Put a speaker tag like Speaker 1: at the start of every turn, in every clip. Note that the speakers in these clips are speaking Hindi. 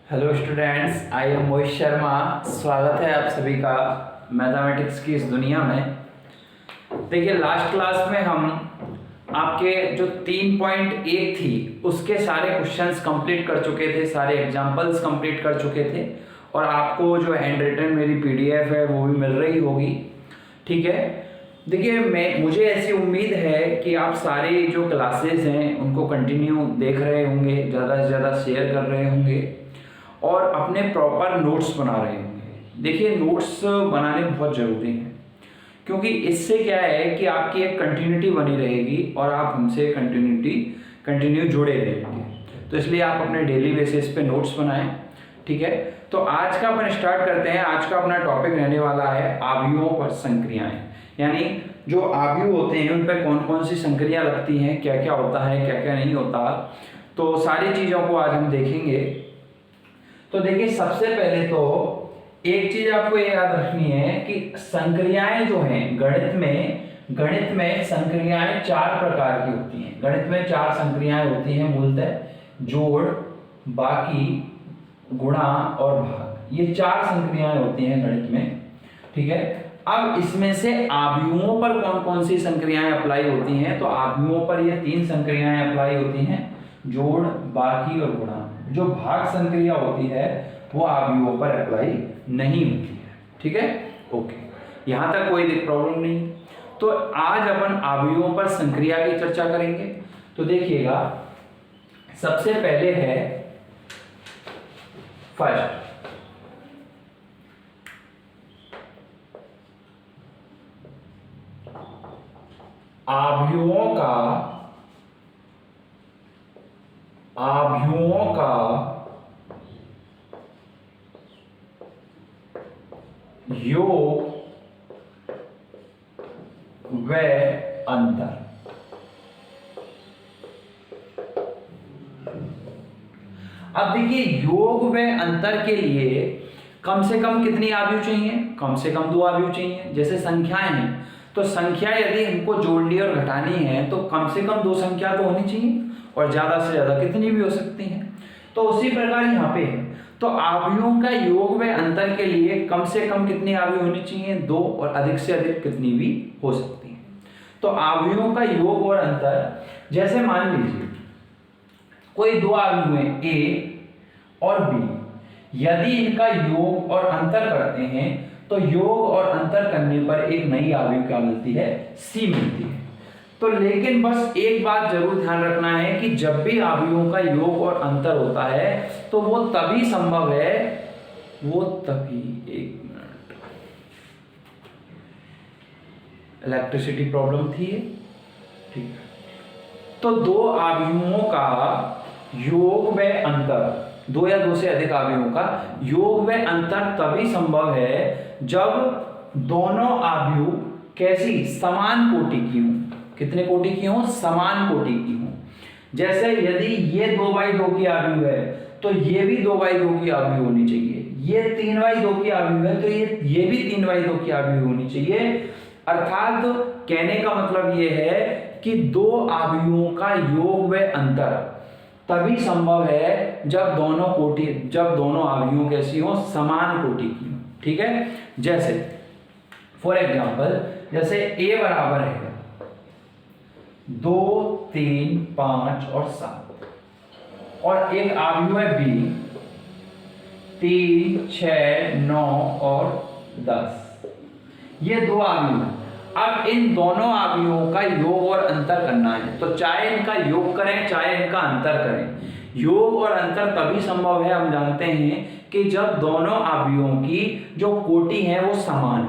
Speaker 1: Hello students, I am Mohit Sharma. स्वागत है आप सभी का मैथमेटिक्स की इस दुनिया में। देखिए, लास्ट क्लास में हम आपके जो 3.1 थी उसके सारे क्वेश्चंस कंप्लीट कर चुके थे, सारे एग्जांपल्स कंप्लीट कर चुके थे और आपको जो हैंड रिटन मेरी पीडीएफ है वो भी मिल रही होगी। ठीक है, देखिए मुझे ऐसी उम्मीद है कि आप सारी जो क्लासेस हैं उनको कंटिन्यू देख रहे होंगे, ज़्यादा से ज़्यादा शेयर कर रहे होंगे और अपने प्रॉपर नोट्स बना रहे होंगे। देखिए, नोट्स बनाने बहुत ज़रूरी हैं क्योंकि इससे क्या है कि आपकी एक कंटिन्यूटी बनी रहेगी और आप हमसे कंटिन्यू जुड़े रहेंगे। तो इसलिए आप अपने डेली बेसिस पे नोट्स बनाएं। ठीक है, तो आज का अपन स्टार्ट करते हैं। आज का अपना टॉपिक रहने वाला है आव्यूहों पर संक्रियाएं, यानी जो आव्यूह होते हैं उन पर कौन कौन सी संक्रिया लगती हैं, क्या क्या होता है, क्या क्या नहीं होता। तो सारी चीज़ों को आज हम देखेंगे। तो देखिए, सबसे पहले तो एक चीज आपको ये याद रखनी है कि संक्रियाएं जो हैं गणित में संक्रियाएं 4 प्रकार की होती हैं। गणित में 4 संक्रियाएं होती हैं मूलतः: जोड़, बाकी, गुणा और भाग। ये 4 संक्रियाएं होती हैं गणित में। ठीक है, अब इसमें से आव्यूहों पर कौन कौन सी संक्रियाएं अप्लाई होती हैं? तो आव्यूहों पर ये 3 संक्रियाएं अप्लाई होती हैं: जोड़, बाकी और गुणा। जो भाग संक्रिया होती है वो आव्यूहों पर अप्लाई नहीं होती है। ठीक है, ओके, यहां तक कोई प्रॉब्लम नहीं। तो आज अपन आव्यूहों पर संक्रिया की चर्चा करेंगे। तो देखिएगा, सबसे पहले है फर्स्ट आव्यूहों का योग व अंतर। अब देखिए, योग व अंतर के लिए कम से कम कितनी आव्यूह चाहिए? कम से कम 2 आव्यूह चाहिए। जैसे संख्याएं हैं तो संख्या यदि हमको जोड़नी और घटानी है तो कम से कम 2 संख्या तो होनी चाहिए और ज्यादा से ज्यादा कितनी भी हो सकती हैं। तो उसी प्रकार यहाँ पे है। तो आव्यूहों का योग व अंतर के लिए कम से कम कितनी आव्यूह होनी चाहिए? 2, और अधिक से अधिक कितनी भी हो सकती हैं। तो आव्यूहों का योग और अंतर, जैसे मान लीजिए कोई 2 आव्यूह हैं ए और बी। यदि इनका योग और अंतर करते हैं तो योग और अंतर करने पर एक नई आव्यूह क्या मिलती है? सी मिलती है। तो लेकिन बस एक बात जरूर ध्यान रखना है कि जब भी आव्यूहों का योग और अंतर होता है तो वो तभी संभव है, एक मिनट, इलेक्ट्रिसिटी प्रॉब्लम थी। ठीक है, तो 2 आव्यूहों का योग व अंतर, 2 या 2 से अधिक आव्यूहों का योग व अंतर तभी संभव है जब दोनों आव्यूह कैसी? समान कोटि की हों। कितने कोटि की हों? समान कोटि की हों। जैसे यदि ये 2/2 की आव्यूह है तो ये भी 2/2 की आव्यूह होनी चाहिए। ये 3/2 की आव्यूह है तो ये भी 3/2 की आव्यूह होनी चाहिए। अर्थात कहने का मतलब ये है कि 2 आव्यूहों का योग व अंतर तभी संभव है जब दोनों आव्यूह कैसी हो? समान कोटि की हो। ठीक है, जैसे फॉर एग्जांपल, जैसे a बराबर है 2, 3, 5 और 7 और एक आव्यूह है b 3, 6, 9 और 10। ये 2 आव्यूह हैं। अब इन दोनों आव्यूहों का योग और अंतर करना है। तो चाहे इनका योग करें चाहे इनका अंतर करें, योग और अंतर तभी संभव है, हम जानते हैं, कि जब दोनों आव्यूहों की जो कोटि है वो समान हो।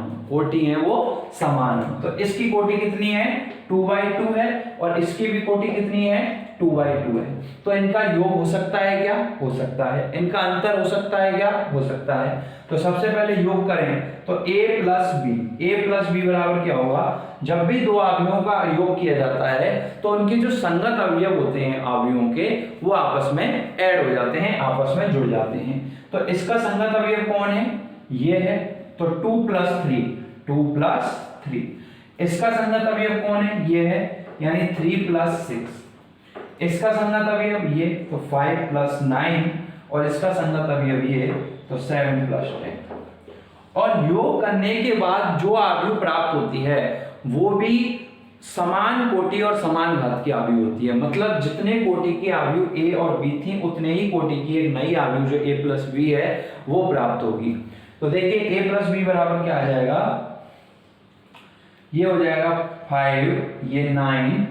Speaker 1: तो इसकी कोटि कितनी है? 2/2 है और इसकी भी कोटि कितनी है? 2/2 है। तो इनका योग हो सकता है क्या? हो सकता है। इनका अंतर हो सकता है क्या? हो सकता है। तो सबसे पहले योग करें तो a प्लस बी बराबर क्या होगा? जब भी 2 आव्यूहों का योग किया जाता है तो उनके जो संगत अवयव होते हैं आव्यूहों के, वो आपस में ऐड हो जाते हैं, आपस में जुड़ जाते हैं। तो इसका संगत अवयव कौन है? ये है, तो 2 + 3। इसका संगत अवयव कौन है? ये है, यानी 3 + 6। इसका संगत अवयव ये, तो 5 + 9 और इसका संगत अवयवी है तो 7 + 10। और योग करने के बाद जो आयु प्राप्त होती है वो भी समान कोटि और समान घात की आयु होती है। मतलब जितने कोटि की आयु ए और बी थी उतने ही कोटि की एक नई आयु जो a + b है वो प्राप्त होगी। तो देखिए a + b बराबर क्या आ जाएगा, ये हो जाएगा 5, ये 9,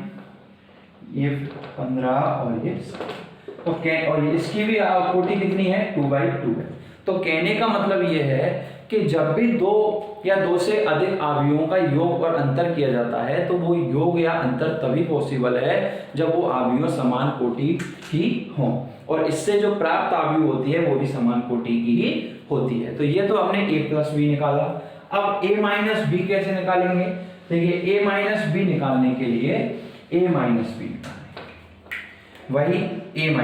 Speaker 1: ये 15 और ये 7। तो और इसकी भी कोटि कितनी है, 2/2 है। तो कहने का मतलब ये है कि जब भी दो या दो से अधिक अवयवों का योग और अंतर किया जाता है तो वो योग या अंतर तभी पॉसिबल है जब वो अवयव समान कोटि की हों, और इससे जो प्राप्त अवयव होती है वो भी समान कोटि की ही होती है। तो ये तो हमने a + b निकाला। अब a - b कैसे निकालेंगे, देखिए a - b निकालने के लिए a - b निकालेंगे, वही a - b।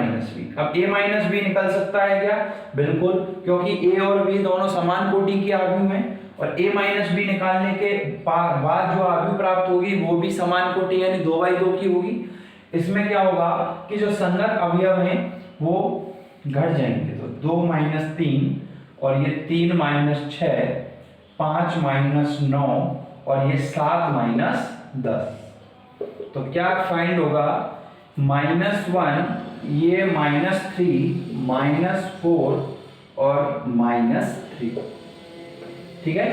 Speaker 1: अब a - b निकल सकता है क्या, बिल्कुल, क्योंकि a और b दोनों समान कोटि की आयु हैं, और a - b निकालने के बाद जो आयु प्राप्त होगी वो भी समान कोटि यानी 2/2 की होगी। इसमें क्या होगा कि जो संगत अवयव हैं वो घट जाएंगे, तो 2 - 3 और ये 3 - 6, 5 - 9 और ये 7 - 10। तो क्या फाइंड होगा, -1, ये -3, -4 और -3, ठीक है।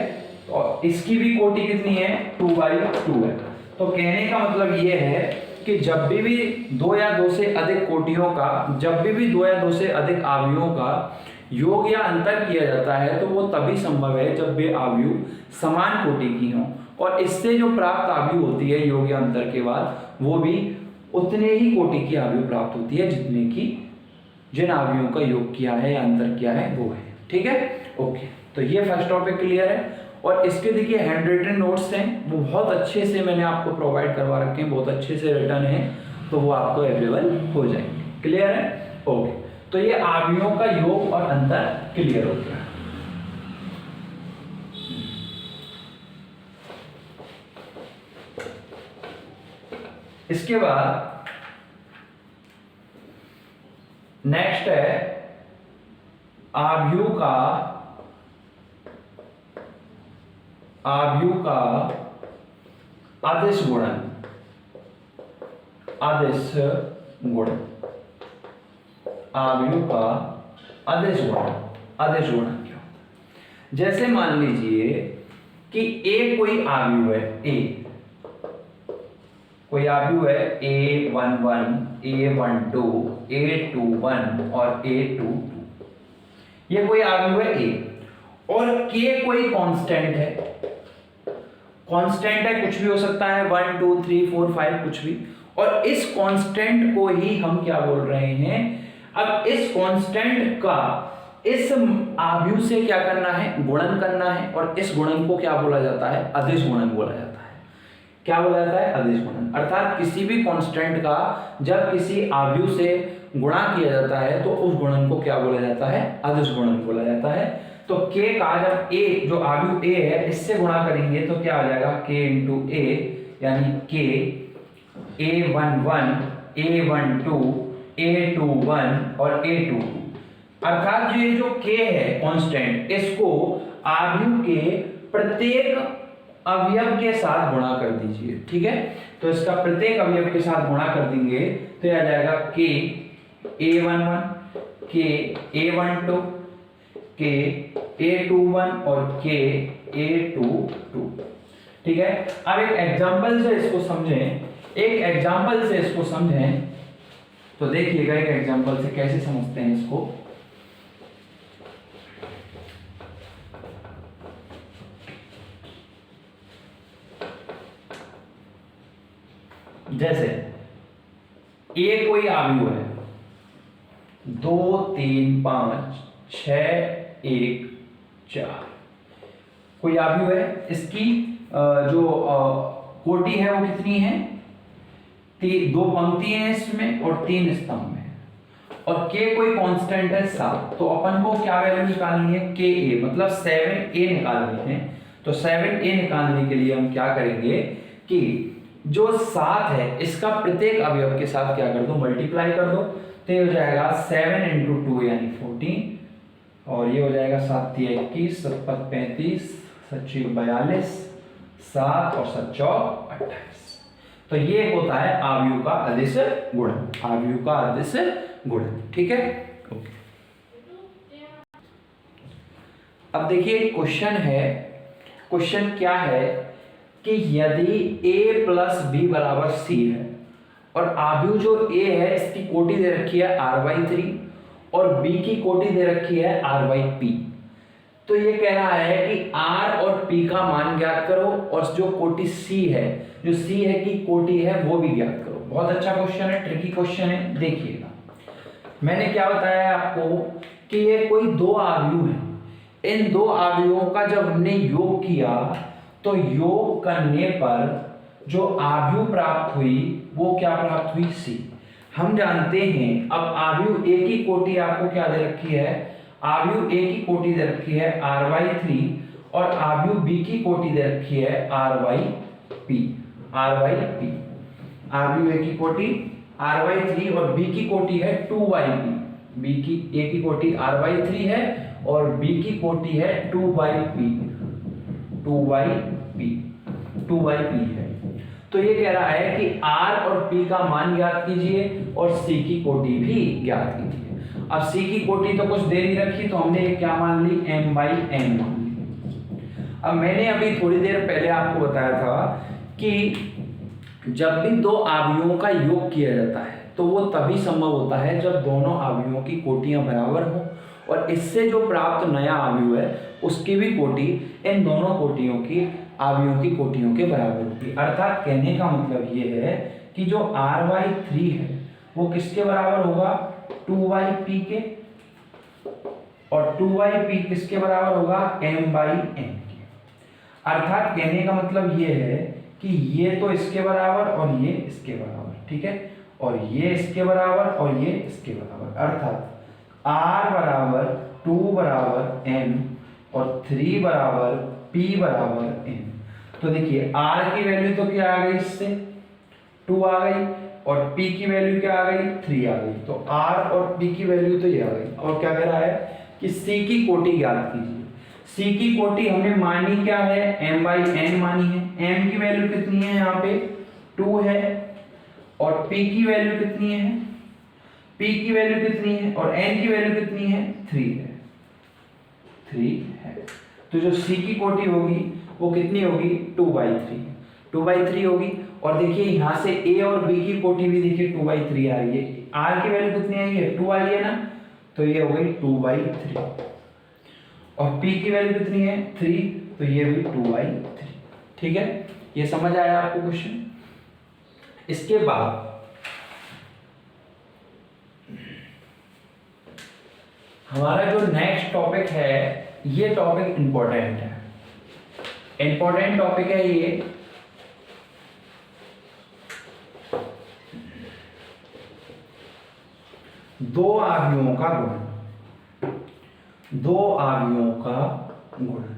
Speaker 1: और इसकी भी कोटि कितनी है, 2/2 है। तो कहने का मतलब ये है कि जब भी दो या दो से अधिक कोटियों का, जब भी दो या दो से अधिक अवयवों का योग या अंतर किया जाता है तो वो तभी संभव है जब वे अवयव समान कोटि की हों, और इससे जो प्राप्त अवयव होती है योग या अंतर के बाद वो भी उतने ही कोटि की आयु प्राप्त होती है जितने की जिन आयुओं का योग किया है या अंतर किया है वो है, ठीक है। ओके, तो ये फर्स्ट टॉपिक क्लियर है। और इसके देखिए हैंड रिटन नोट्स हैं, वो बहुत अच्छे से मैंने आपको प्रोवाइड करवा रखे हैं, बहुत अच्छे से रिटर्न है, तो वो आपको अवेलेबल हो जाएंगे। क्लियर है, ओके। तो ये आयुओं का योग और अंतर क्लियर हो गया। इसके बाद नेक्स्ट है आयु का अदिश गुणन। अदिश गुणन, आयु का अदिश गुणन। अदिश गुणन क्या होता है, जैसे मान लीजिए कि a कोई आयु है, a कोई आयु है A11, A12, A21 और A22, ये कोई आयु है A, और K कोई कांस्टेंट है। कांस्टेंट है, कुछ भी हो सकता है, 1 2 3 4 5 कुछ भी, और इस कांस्टेंट को ही हम क्या बोल रहे हैं, अब इस कांस्टेंट का इस आयु से क्या करना है, गुणन करना है, और इस गुणन को क्या बोला जाता है, अदिश गुणन बोला जाता है। क्या बोला जाता है, अदिश गुणन। अर्थात किसी भी कांस्टेंट का जब किसी आयु से गुणा किया जाता है तो उस गुणन को क्या बोला जाता है, अदिश गुणन बोला जाता है। तो k का जब a जो आयु a है इससे गुणा करेंगे तो क्या आ जाएगा, k × a, यानी k A11, A12, A21 और A22। अर्थात ये जो k है कांस्टेंट, इसको आयु के प्रत्येक अवयव के साथ गुणा कर दीजिए, ठीक है। तो इसका प्रत्येक अवयव के साथ गुणा कर देंगे तो यह आ जाएगा k A11, k A12, k A21 और k A22, ठीक है। अब एक एग्जांपल से इसको समझें, एक एग्जांपल से इसको समझें, तो देखिएगा एक एग्जांपल से कैसे समझते हैं इसको। जैसे a कोई आयु है, 2 3 5 6 1 4 कोई आयु है, इसकी जो कोटि है वो कितनी है, 2 पंक्ति हैं इसमें और 3 स्तंभ हैं, और k कोई कांस्टेंट है 7। तो अपन को क्या वैल्यू निकालनी है, ka मतलब 7a निकालनी है। तो 7a निकालने के लिए हम क्या करेंगे कि जो 7 है इसका प्रत्येक अवयव के साथ क्या कर दो, मल्टीप्लाई कर दो। तो ये हो जाएगा 7 इंटू 2 यानी 14, और ये हो जाएगा 7 × 21, 7 × 35, 7 × 42, 7 और 7 × 28। तो ये होता है आव्यूह का अदिश गुणन, आव्यूह का अदिश गुणन। ठीक है, ओके। अब देखिए क्वेश्चन है, क्वेश्चन क्या है कि यदि a प्लस बी बराबर c है और आव्यूह जो a है इसकी कोटि दे रखी है r/3 और b की कोटि दे रखी है r/p, तो ये कह रहा है कि r और p का मान ज्ञात करो और जो कोटि c है, जो c है की कोटि है वो भी ज्ञात करो। बहुत अच्छा क्वेश्चन है, ट्रिकी क्वेश्चन है। देखिएगा मैंने क्या बताया आपको कि ये कोई दो आव्यूह है, इन दो आव्यूहों का जब हमने योग किया तो योग करने पर जो आव्यूह प्राप्त हुई वो क्या प्राप्त हुई, c। हम जानते हैं अब आव्यूह a की कोटि आपको क्या दे रखी है, आव्यूह a की कोटि दे रखी है r/3 और आव्यूह b की कोटि दे रखी है r/p, आव्यूह a की कोटि r/3 और b की कोटि है 2/p, b की a की कोटि r/3 है और b की कोटि है 2/p, 2/p है। तो ये कह रहा है कि r और p का मान ज्ञात कीजिए और c की कोटि भी ज्ञात कीजिए। अब c की कोटि तो कुछ दे नहीं रखी, तो हमने ये क्या मान ली, m/n मान ली। अब मैंने अभी थोड़ी देर पहले आपको बताया था कि जब भी दो आव्यूहों का योग किया जाता है तो वो तभी संभव होता है जब दोनों आव्यूहों की कोटियां बराबर हों और इससे जो प्राप्त नया आव्यूह है उसकी भी कोटि इन दोनों कोटियों की आव्यूहों की कोटियों के बराबर होगी। अर्थात कहने का मतलब ये है कि जो r/3 है वो किसके बराबर होगा, 2/p के, और 2/p किसके बराबर होगा, m/n के। अर्थात कहने का मतलब ये है कि ये तो इसके बराबर और ये इसके बराबर, ठीक है, और ये इसके बराबर और ये इसके बराबर। अर्थात r बराबर 2 बराबर n और 3 बराबर p बराबर n। तो देखिए r की वैल्यू तो क्या आ गई, इससे 2 आ गई, और p की वैल्यू क्या आ गई, 3 आ गई। तो r और p की वैल्यू तो ये आ गई। और क्या कह रहा है कि c की कोटि ज्ञात कीजिए। c की कोटि हमने मानी क्या है, m/n मानी है। m की वैल्यू कितनी है, यहाँ पे 2 है, और p की वैल्यू कितनी है, p की वैल्यू कितनी है, और n की वैल्यू कितनी है, 3 है, 3 है। तो जो c की कोटि होगी वो कितनी होगी, 2/3 होगी। और देखिए यहाँ से a और b की कोटि भी देखिए 2/3 आ रही है। r की वैल्यू कितनी आई है, 2 आई है ना, तो ये हो गई 2/3, और p की वैल्यू कितनी है, 3, तो ये भी 2/3। ठीक है, ये समझ आया आपको क्वेश्चन। इसके बाद हमारा जो नेक्स्ट टॉपिक है, ये टॉपिक इंपॉर्टेंट है, इंपॉर्टेंट टॉपिक है ये। दो आव्यूहों का गुणन, दो आव्यूहों का गुणन,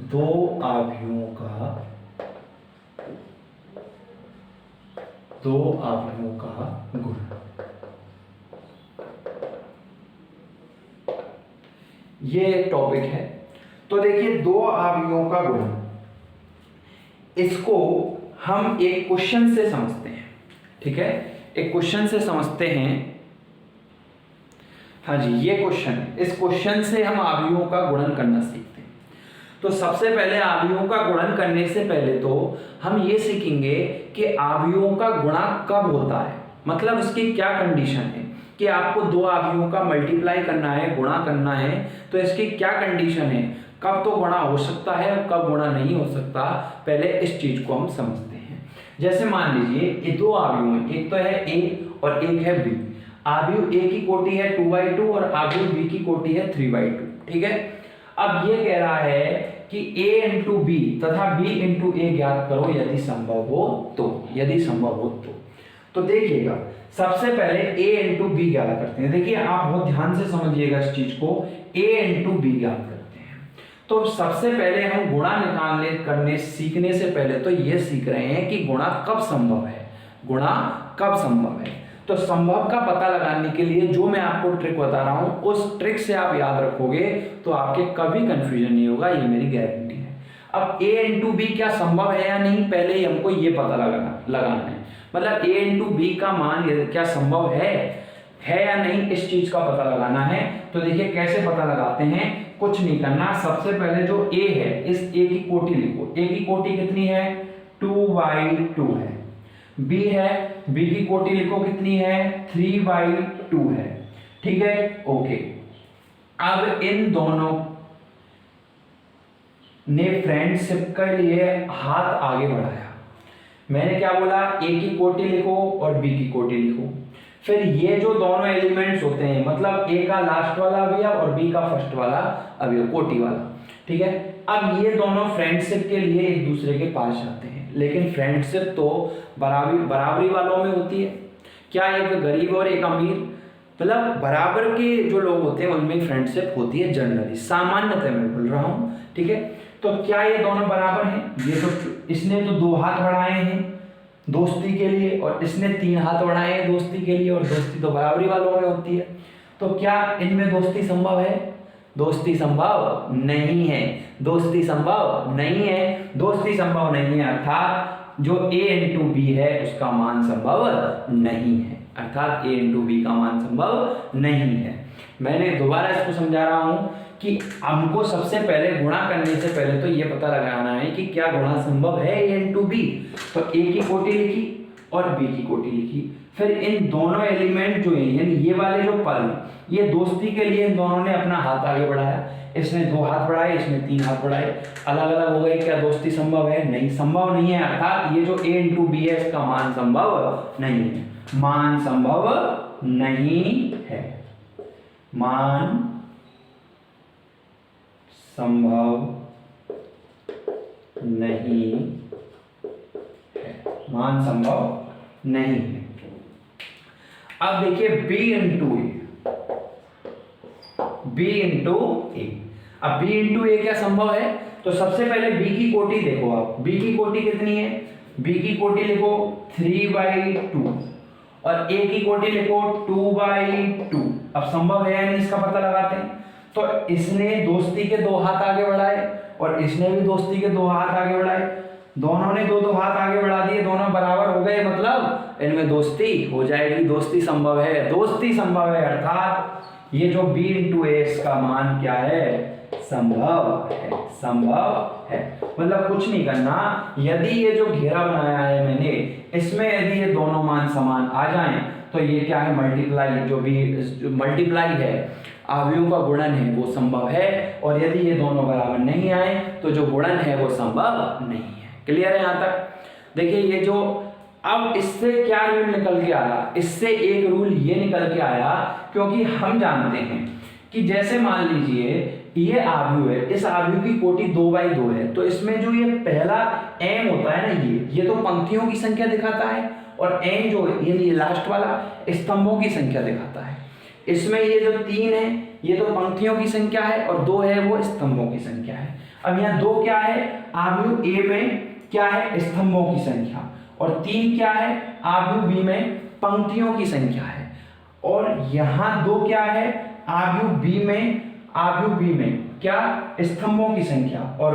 Speaker 1: दो आव्यूहों का, दो आव्यूहों का गुणन। ये एक टॉपिक है। तो देखिए दो आव्यूहों का गुणन, इसको हम एक क्वेश्चन से समझते हैं। ठीक है, एक क्वेश्चन से समझते हैं। हाँ जी, ये क्वेश्चन है, इस क्वेश्चन से हम आव्यूहों का गुणन करना सीखते हैं। तो सबसे पहले आव्यूहों का गुणन करने से पहले तो हम ये सीखेंगे कि आव्यूहों का गुणा कब होता है, मतलब इसकी क्या कंडीशन है कि आपको दो आव्यूहों का मल्टीप्लाई करना है, गुणा करना है, तो इसकी क्या कंडीशन है, कब तो गुणा हो सकता है और कब गुणा नहीं हो सकता। पहले इस चीज को हम समझते हैं। जैसे मान लीजिए ये दो आव्यूह हैं, एक तो है a और एक है b। आव्यूह a की कोटि है 2/2 और आव्यूह b की कोटि है 3/2। ठीक है, अब ये कह रहा है कि a इंटू बी तथा b इंटू ए ज्ञात करो यदि संभव हो तो, यदि संभव हो तो देखिएगा सबसे पहले a इंटू बी ज्ञात करते हैं। देखिए आप बहुत ध्यान से समझिएगा इस चीज को, a इंटू बी ज्ञात करते हैं। तो सबसे पहले हम गुणा निकालने करने सीखने से पहले तो ये सीख रहे हैं कि गुणा कब संभव है, गुणा कब संभव है। तो संभव का पता लगाने के लिए जो मैं आपको ट्रिक बता रहा हूं, उस ट्रिक से आप याद रखोगे तो आपके कभी कंफ्यूजन नहीं होगा, ये मेरी गारंटी है। अब a इंटू बी क्या संभव है या नहीं, पहले ही हमको ये पता लगाना है। मतलब a इंटू बी का मान क्या संभव है या नहीं, इस चीज का पता लगाना है। तो देखिए कैसे पता लगाते हैं, कुछ नहीं करना। सबसे पहले जो a है, इस a की कोटि लिखो। a की कोटि कितनी है, 2/2 है। b है, b की कोटि लिखो कितनी है, 3/2 है। ठीक है, ओके। अब इन दोनों ने फ्रेंडशिप के लिए हाथ आगे बढ़ाया। मैंने क्या बोला, a की कोटि लिखो और b की कोटि लिखो। फिर ये जो दोनों एलिमेंट्स होते हैं, मतलब a का लास्ट वाला अवयव और b का फर्स्ट वाला अवयव, कोटि वाला, ठीक है। अब ये दोनों फ्रेंडशिप के लिए एक दूसरे के पास जाते हैं, लेकिन फ्रेंडशिप तो बराबरी वालों में होती है। क्या एक गरीब और एक अमीर, मतलब बराबर के जो लोग होते हैं उनमें फ्रेंडशिप होती है जनरली, सामान्यतः मैं बोल रहा हूँ, ठीक है। तो क्या ये दोनों बराबर हैं? ये तो इसने तो 2 हाथ बढ़ाए हैं दोस्ती के लिए और इसने 3 हाथ बढ़ाए हैं दोस्ती के लिए, और दोस्ती तो बराबरी वालों में होती है। तो क्या इनमें दोस्ती संभव है? दोस्ती संभव नहीं है, दोस्ती संभव नहीं है, दोस्ती संभव नहीं है। अर्थात जो a इंटू बी है उसका मान संभव नहीं है, अर्थात a इंटू बी का मान संभव नहीं है। मैंने दोबारा इसको समझा रहा हूं कि हमको सबसे पहले गुणा करने से पहले तो ये पता लगाना है कि क्या गुणा संभव है a इंटू बी। तो a की कोटि लिखी और b की कोटि लिखी। फिर इन दोनों एलिमेंट जो है, यानी ये वाले जो पद, ये दोस्ती के लिए इन दोनों ने अपना हाथ आगे बढ़ाया। इसने 2 हाथ बढ़ाए, इसने 3 हाथ बढ़ाए, अलग अलग हो गए। क्या दोस्ती संभव है? नहीं, संभव नहीं है। अर्थात ये जो a इंटू बी है इसका मान संभव नहीं है, मान संभव नहीं है, मान संभव नहीं है, मान संभव नहीं है। अब देखिए b इंटू ए, b इंटू ए। अब b इंटू ए क्या संभव है? तो सबसे पहले b की कोटि देखो आप, b की कोटि कितनी है, b की कोटि लिखो 3/2 और a की कोटि लिखो 2/2। अब संभव है या नहीं इसका पता लगाते हैं। तो इसने दोस्ती के 2 हाथ आगे बढ़ाए और इसने भी दोस्ती के 2 हाथ आगे बढ़ाए, दोनों ने 2 हाथ आगे बढ़ा दिए, दोनों बराबर हो गए, मतलब इनमें दोस्ती हो जाएगी। दोस्ती संभव है, दोस्ती संभव है। अर्थात ये जो b इंटू ए इसका मान क्या है, संभव है, संभव है। मतलब कुछ नहीं करना, यदि ये जो घेरा बनाया है मैंने, इसमें यदि ये दोनों मान समान आ जाएं तो ये क्या है, मल्टीप्लाई, जो भी मल्टीप्लाई है, अवयवों का गुणन है, वो संभव है। और यदि ये दोनों बराबर नहीं आए तो जो गुणन है वो संभव नहीं है। क्लियर है यहाँ तक? देखिए ये जो, अब इससे क्या रूल निकल के आया, इससे एक रूल ये निकल के आया, क्योंकि हम जानते हैं कि जैसे मान लीजिए ये आव्यूह है, इस आव्यूह की कोटि 2/2 है, तो इसमें जो ये पहला m होता है ना, ये तो पंक्तियों की संख्या दिखाता है, और n जो ये लास्ट वाला स्तंभों की संख्या दिखाता है। इसमें ये जो 3 है ये तो पंक्तियों की संख्या है और 2 है वो स्तंभों की संख्या है। अब यहाँ 2 क्या है, आव्यूह a में क्या है, स्तंभों की संख्या, और 3 क्या है, आव्यूह b में पंक्तियों की संख्या है। और यहाँ 2 क्या है, आव्यूह b में क्या, स्तंभों की संख्या, और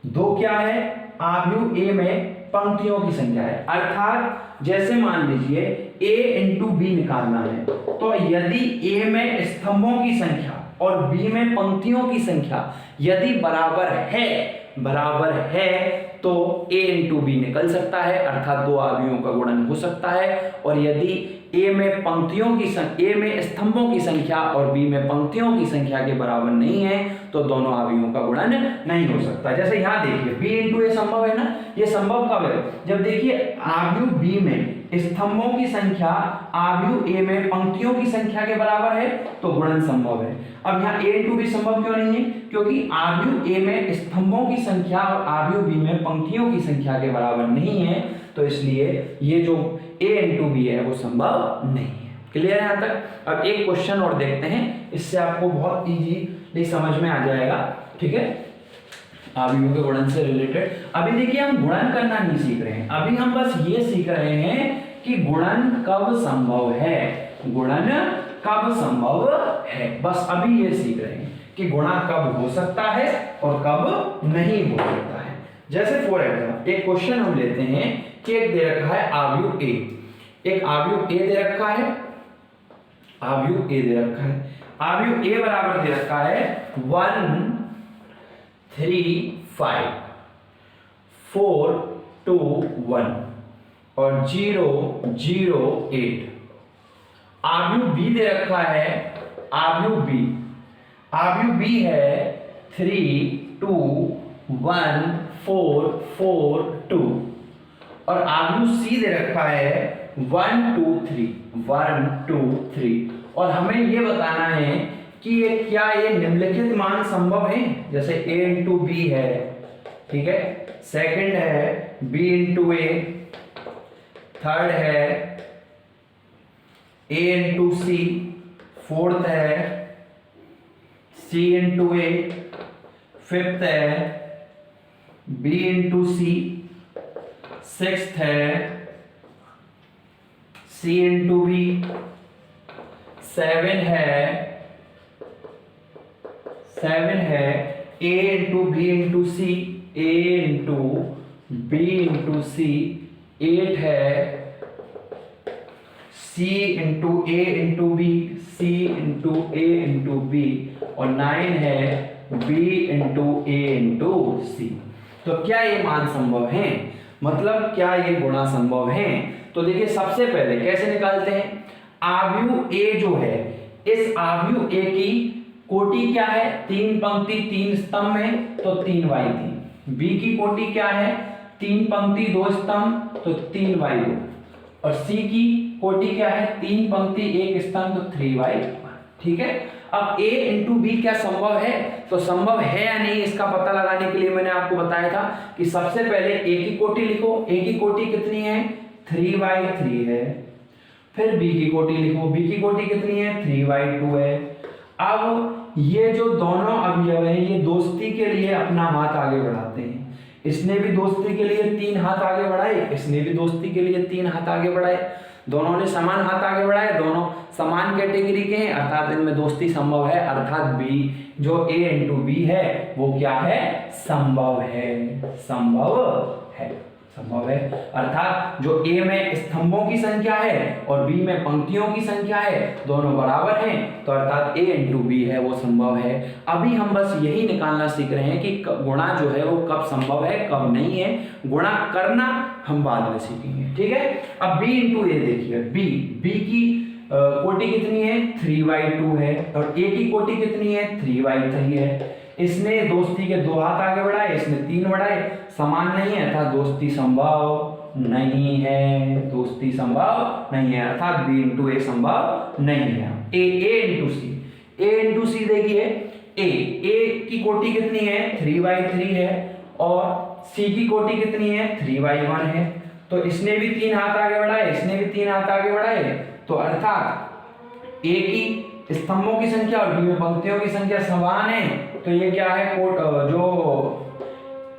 Speaker 1: 2 क्या है, आव्यूह a में पंक्तियों की संख्या है। अर्थात जैसे मान लीजिए a इंटू बी निकालना है, तो यदि a में स्तंभों की संख्या और b में पंक्तियों की संख्या यदि बराबर है तो a इंटू बी निकल सकता है, अर्थात 2 अवयवों का गुणन हो सकता है। और यदि a में स्तंभों की संख्या और b में पंक्तियों की संख्या के बराबर नहीं है तो दोनों अवयवों का गुणन नहीं हो सकता। जैसे यहाँ देखिए b इंटू ए संभव है ना, ये संभव कब है, जब देखिए आव्यूह b में स्तंभों की संख्या आव्यूह a में पंक्तियों की संख्या के बराबर है तो गुणन संभव है। अब यहाँ a इंटू बी संभव क्यों नहीं है, क्योंकि आव्यूह a में स्तंभों की संख्या और आव्यूह b में पंक्तियों की संख्या के बराबर नहीं है, तो इसलिए ये जो a इंटू बी है वो संभव नहीं है। क्लियर है यहाँ तक? अब एक क्वेश्चन और देखते हैं, इससे आपको बहुत इजीली समझ में आ जाएगा, ठीक है, अवयवों के गुणन से रिलेटेड। अभी देखिए हम गुणन करना नहीं सीख रहे हैं, अभी हम बस ये सीख रहे हैं कि गुणन कब संभव है, गुणन कब संभव है, बस अभी ये सीख रहे हैं कि गुणा कब हो सकता है और कब नहीं हो सकता है। जैसे फॉर एग्जाम्पल एक क्वेश्चन हम लेते हैं कि एक दे रखा है आव्यूह ए, एक आव्यूह ए दे रखा है, आव्यूह ए दे रखा है, आव्यूह ए बराबर दे रखा है 1 3 5 4 2 1 और 0 0 8। आव्यूह बी दे रखा है, आव्यूह बी, आव्यूह बी है 3 2 1 4 4 2 और आव्यूह सी दे रखा है 1 2 3 1 2 3 और हमें ये बताना है कि ये क्या ये निम्नलिखित मान संभव है, जैसे a इंटू बी है, ठीक है, सेकंड है b इंटू ए, थर्ड है a इंटू सी, फोर्थ है c इंटू ए, फिफ्थ है b इंटू सी, सिक्स्थ है c इंटू बी, सेवन है a into B into C, a into B into C, 8 है c into a into B, c into a into B और 9 है b into a into C. तो क्या ये मान संभव है, मतलब क्या ये गुणा संभव है? तो देखिए सबसे पहले कैसे निकालते हैं, आव्यूह ए जो है, इस आव्यूह ए की कोटि क्या है, 3 पंक्ति 3 स्तंभ में तो 3/3। बी की कोटि क्या है, 3 पंक्ति 2 स्तंभ तो 3/2 और सी की कोटि क्या है, 3 पंक्ति 1 स्तंभ तो 3/1। ठीक है, अब a इंटू बी क्या संभव है, तो संभव है या नहीं इसका पता लगाने के लिए मैंने आपको बताया था कि सबसे पहले a की कोटि लिखो, a की कोटि कितनी है, 3/3 है, फिर b की कोटि लिखो, b की कोटि कितनी है, 3/2 है। अब ये जो दोनों अवयव हैं ये दोस्ती के लिए अपना हाथ आगे बढ़ाते हैं, इसने भी दोस्ती के लिए 3 हाथ आगे बढ़ाए, इसने भी दोस्ती के लिए 3 हाथ आगे बढ़ाए, दोनों ने समान हाथ आगे बढ़ाए, दोनों समान कैटेगरी के हैं, अर्थात इनमें दोस्ती संभव है, अर्थात बी जो a इंटू बी है वो क्या है, संभव है, संभव है, संभव है। अर्थात जो a में स्तंभों की संख्या है और b में पंक्तियों की संख्या है दोनों बराबर हैं, तो अर्थात a इंटू बी है वो संभव है। अभी हम बस यही निकालना सीख रहे हैं कि गुणा जो है वो कब संभव है कब नहीं है, गुणा करना हम बाद में सीखेंगे। ठीक है, अब b इंटू ए देखिए, b की कोटि कितनी है, 3/2 है और a की कोटि कितनी है, 3/3 है। इसने दोस्ती के 2 हाथ आगे बढ़ाए, इसने 3 बढ़ाए, समान नहीं है अर्थात दोस्ती संभव नहीं है, दोस्ती संभव नहीं है, अर्थात b इंटू ए संभव नहीं है। a इंटू सी देखिए, a की कोटि कितनी है, 3/3 है और c की कोटि कितनी है, 3/1 है, तो इसने भी 3 हाथ आगे बढ़ाए, इसने भी 3 हाथ आगे बढ़ाए, तो अर्थात a की स्तंभों की संख्या और b में पंक्तियों की संख्या समान है, तो ये क्या है, जो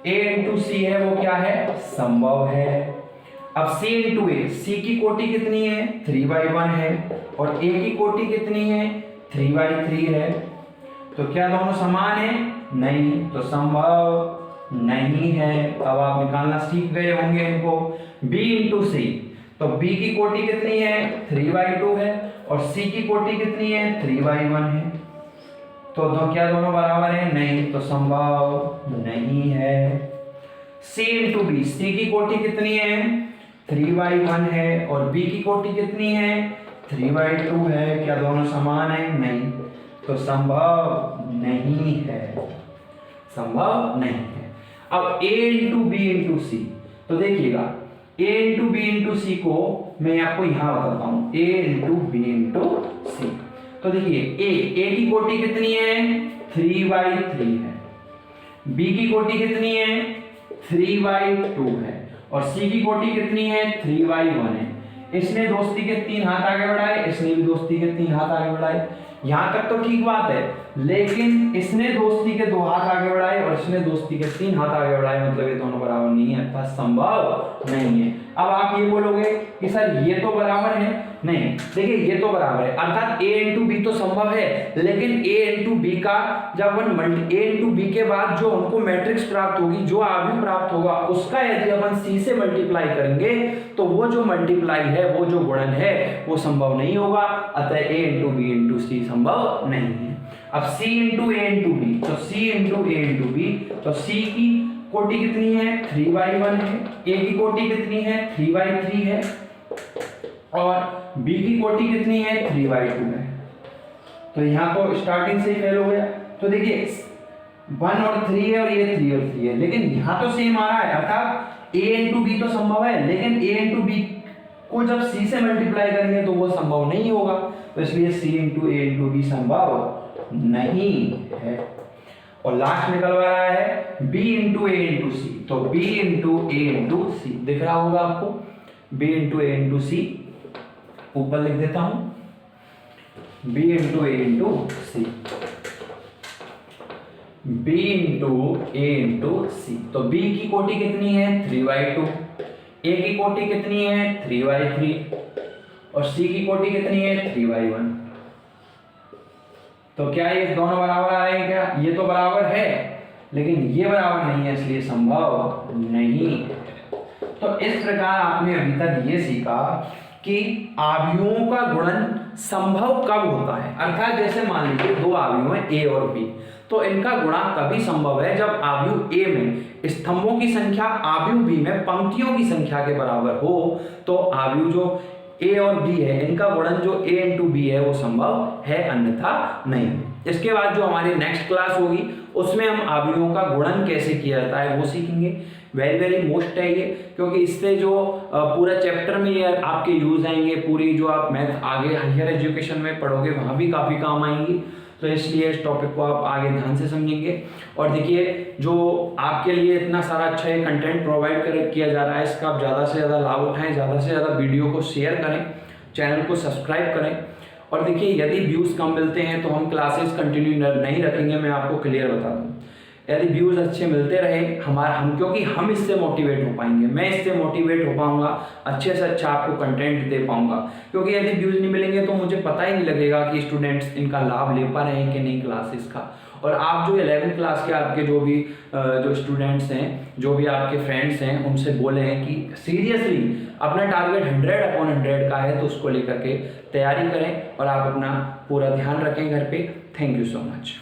Speaker 1: a इंटू सी है वो क्या है, संभव है। अब c इंटू ए, c की कोटि कितनी है, 3/1 है और a की कोटि कितनी है, 3/3 है, तो क्या दोनों समान है, नहीं, तो संभव नहीं है। अब आप निकालना सीख गए होंगे इनको। b इंटू सी, तो b की कोटि कितनी है, 3/2 है और c की कोटि कितनी है, 3/1 है, तो क्या दोनों बराबर हैं, नहीं, तो संभव नहीं है। c इंटू बी, c की कोटि कितनी है, 3/1 है और b की कोटि कितनी है, 3/2 है, क्या दोनों समान है, नहीं, तो संभव नहीं है, संभव नहीं है। अब a into B into C, तो देखिएगा a इंटू बी इंटू सी को मैं आपको यहां बताता हूं, a into B into C, तो देखिए a की कोटि कितनी है, 3/3 है, b की कोटि कितनी है, 3/2 है और c की कोटि कितनी है, 3/1 है। इसने दोस्ती के 3 हाथ आगे बढ़ाए, इसने भी दोस्ती के 3 हाथ आगे बढ़ाए, यहां तक तो ठीक बात है। लेकिन इसने दोस्ती के 2 हाथ आगे बढ़ाए और इसने दोस्ती के 3 हाथ आगे बढ़ाए, मतलब ये दोनों बराबर नहीं है, अर्थात संभव नहीं है। अब आप ये बोलोगे कि सर ये तो बराबर है, नहीं, देखिए ये तो बराबर है, अर्थात a इंटू बी तो संभव है, लेकिन a इंटू बी का जब a इंटू बी के बाद जो हमको मैट्रिक्स प्राप्त होगी, जो आव्यूह प्राप्त होगा, उसका यदि अपन c से मल्टीप्लाई करेंगे तो वो जो मल्टीप्लाई है, वो जो गुणन है, वो संभव नहीं होगा। अतः a इंटू बी इंटू सी संभव नहीं है। अब c इंटू ए इंटू बी, तो c इंटू ए इंटू बी, तो c की कोटि कितनी है, 3/1 है, a की कोटि कितनी है, 3/3 है, और b की कोटि कितनी है, 3/2 है। तो यहाँ तो स्टार्टिंग से ही फेल हो गया। तो देखिए 1 और 3 है और ये 3 और 3 है, लेकिन यहाँ तो सेम आ रहा है, अर्थात a इंटू बी तो संभव है, लेकिन a इंटू बी को जब c से मल्टीप्लाई करेंगे तो वो संभव नहीं होगा, तो इसलिए c इंटू ए इंटू बी संभव नहीं है। और लास्ट निकल रहा है b इंटू ए इंटू सी, तो b इंटू ए इंटू सी दिख रहा होगा आपको, b इंटू ए इंटू सी, ऊपर लिख देता हूं, b इंटू ए इंटू सी, b इंटू ए इंटू सी। तो b की कोटि कितनी है, 3/2, a की कोटि कितनी है, 3/3, और c की कोटि कितनी है, 3/1। तो क्या ये दोनों बराबर आ रहे हैं क्या, ये तो बराबर है, लेकिन ये बराबर नहीं है, इसलिए संभव नहीं है। तो इस प्रकार आपने अभी तक ये सीखा कि आव्यूहों का गुणन संभव कब होता है, अर्थात जैसे मान लीजिए 2 आव्यूह हैं a और b, तो इनका गुणा तभी संभव है जब आव्यूह a में स्तंभों की संख्या आव्यूह b में पंक्तियों की संख्या के बराबर हो, तो आव्यूह जो a और b है इनका गुणन जो a इंटू बी है वो संभव है, अन्यथा नहीं। इसके बाद जो हमारी नेक्स्ट क्लास होगी उसमें हम आव्यूहों का गुणन कैसे किया जाता है वो सीखेंगे। वेरी वेरी मोस्ट है ये, क्योंकि इससे जो पूरा चैप्टर में ये आपके यूज आएंगे, पूरी जो आप मैथ आगे हायर एजुकेशन में पढ़ोगे वहाँ भी काफ़ी काम आएंगी, तो इसलिए इस टॉपिक को आप आगे ध्यान से समझेंगे। और देखिए जो आपके लिए इतना सारा अच्छा ये कंटेंट प्रोवाइड किया जा रहा है, इसका आप ज़्यादा से ज़्यादा लाभ उठाएं, ज़्यादा से ज़्यादा वीडियो को शेयर करें, चैनल को सब्सक्राइब करें। और देखिए यदि व्यूज़ कम मिलते हैं तो हम क्लासेस कंटिन्यू नहीं रखेंगे, मैं आपको क्लियर बता दूँ। यदि व्यूज़ अच्छे मिलते रहे हम क्योंकि हम इससे मोटिवेट हो पाएंगे, मैं इससे मोटिवेट हो पाऊंगा, अच्छे से अच्छा आपको कंटेंट दे पाऊंगा। क्योंकि यदि व्यूज़ नहीं मिलेंगे तो मुझे पता ही नहीं लगेगा कि स्टूडेंट्स इनका लाभ ले पा रहे हैं कि नहीं क्लासेस का। और आप जो 11th क्लास के आपके जो भी जो स्टूडेंट्स हैं, जो भी आपके फ्रेंड्स हैं, उनसे बोले हैं कि सीरियसली अपना टारगेट 100/100 का है, तो उसको लेकर के तैयारी करें और आप अपना पूरा ध्यान रखें घर पे। Thank you so much.